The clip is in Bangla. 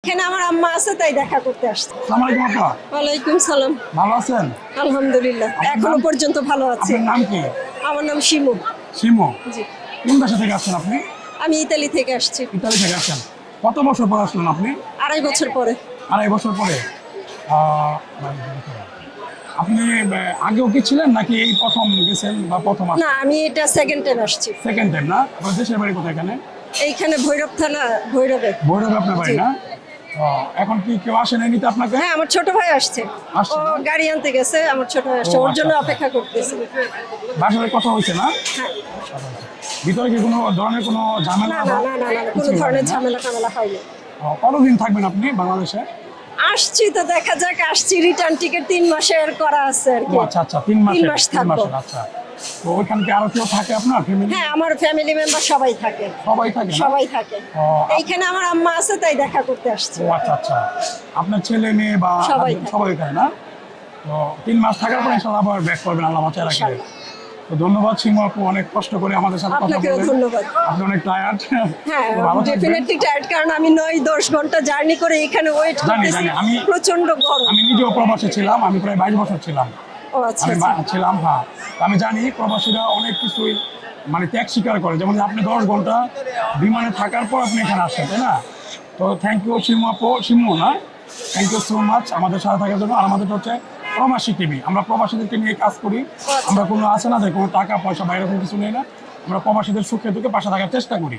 এখানে আমার আম্মা আছে তাই দেখা করতে আসছে। আসসালামু আলাইকুম আপা। ওয়ালাইকুম সালাম। ভালো আছেন? আলহামদুলিল্লাহ, এখনো পর্যন্ত ভালো আছি। আপনার নাম কি? আমার নাম শিমু। শিমু। জি, কোন দেশে থেকে আসছেন আপনি? আমি ইতালি থেকে আসছি। ইতালি থেকে আসছেন। কত বছর পর আসলেন আপনি? 2.5 বছর পরে। 2.5 বছর পরে। আহ, আপনি আগেও কি ছিলেন নাকি এই প্রথম গেছেন বা প্রথম না, আমি এটা সেকেন্ড টাইম আসছি। সেকেন্ড টাইম না? আপনার দেশের বাড়ি কোথায় এখানে? এইখানে ভৈরব থানা, ভৈরবে। ভৈরবে আপনার বাড়ি জি। না? এখন কি কেউ আসেন নিতে আপনাকে? হ্যাঁ, আমার ছোট ভাই আসছে। আসছে ও না? গাড়ি আনতে গেছে, আমার ছোট ভাই আসছে, ও, ওর জন্য আচ্ছা, অপেক্ষা করতেছে। বাসায় কথা হয়েছে না? হ্যাঁ। ভিতরে কি কোনো ধরনের কোনো ঝামেলা না না না না না, কোনো ধরনের ঝামেলা টামেলা হয়নি। কতদিন থাকবেন আপনি বাংলাদেশে? আসছি তো দেখা যাক, আসছি। রিটার্ন টিকিট 3 মাসের করা আছে আর ও কি। আচ্ছা আচ্ছা, 3 মাস 3 মাস থাকবো। আচ্ছা। তো ওইখানে কি আরো কেউ থাকে আপনার ফ্যামিলি? হ্যাঁ, আমার ফ্যামিলি মেম্বার সবাই থাকে। সবাই থাকে না? সবাই থাকে। ও, এইখানে আমার আম্মা আছে তাই দেখা করতে আসছে। ও আচ্ছা। আপনার ছেলে মেয়ে বা সবাই husband থাকে। সবাই এখানে না? তো 3 মাস থাকার পর ইনশাআল্লাহ আবার ব্যাক করবেন, আল্লাহ বাঁচায় রাখলে। ইনশাআল্লাহ। তো ধন্যবাদ শিমু আপু, অনেক কষ্ট করে আমাদের সাথে কথা আপনাকেও বললেন। ধন্যবাদ। আপনি অনেক টায়ার্ড। হ্যাঁ, ভালো থাকবেন। ডেফিনেটলি টায়ার্ড, কারণ আমি 9-10 ঘন্টা জার্নি করে এখানে ওয়েট জানি, করতেছি। আমি প্রচন্ড গরম। আমি নিজেও প্রবাসে ছিলাম, আমি প্রায় 22 বছর ছিলাম। ও আচ্ছা আমি আচ্ছা। ছিলাম, হ্যাঁ। তো আমি জানি প্রবাসীরা অনেক কিছুই মানে ত্যাগ স্বীকার করে, যেমন আপনি 10 ঘন্টা বিমানে থাকার পর আপনি এখানে আসেন, তাই না? তো থ্যাংক ইউ শিমু আপু, শিমু না, থ্যাংক ইউ সো মাচ আমাদের সাথে থাকার জন্য। আর আমাদের হচ্ছে প্রবাসী টিভি, আমরা প্রবাসীদেরকে নিয়ে কাজ করি। আমরা কোনো আছে না যে কোনো টাকা পয়সা বা এরকম কিছু নেই না, আমরা প্রবাসীদের সুখে দুঃখে পাশে থাকার চেষ্টা করি।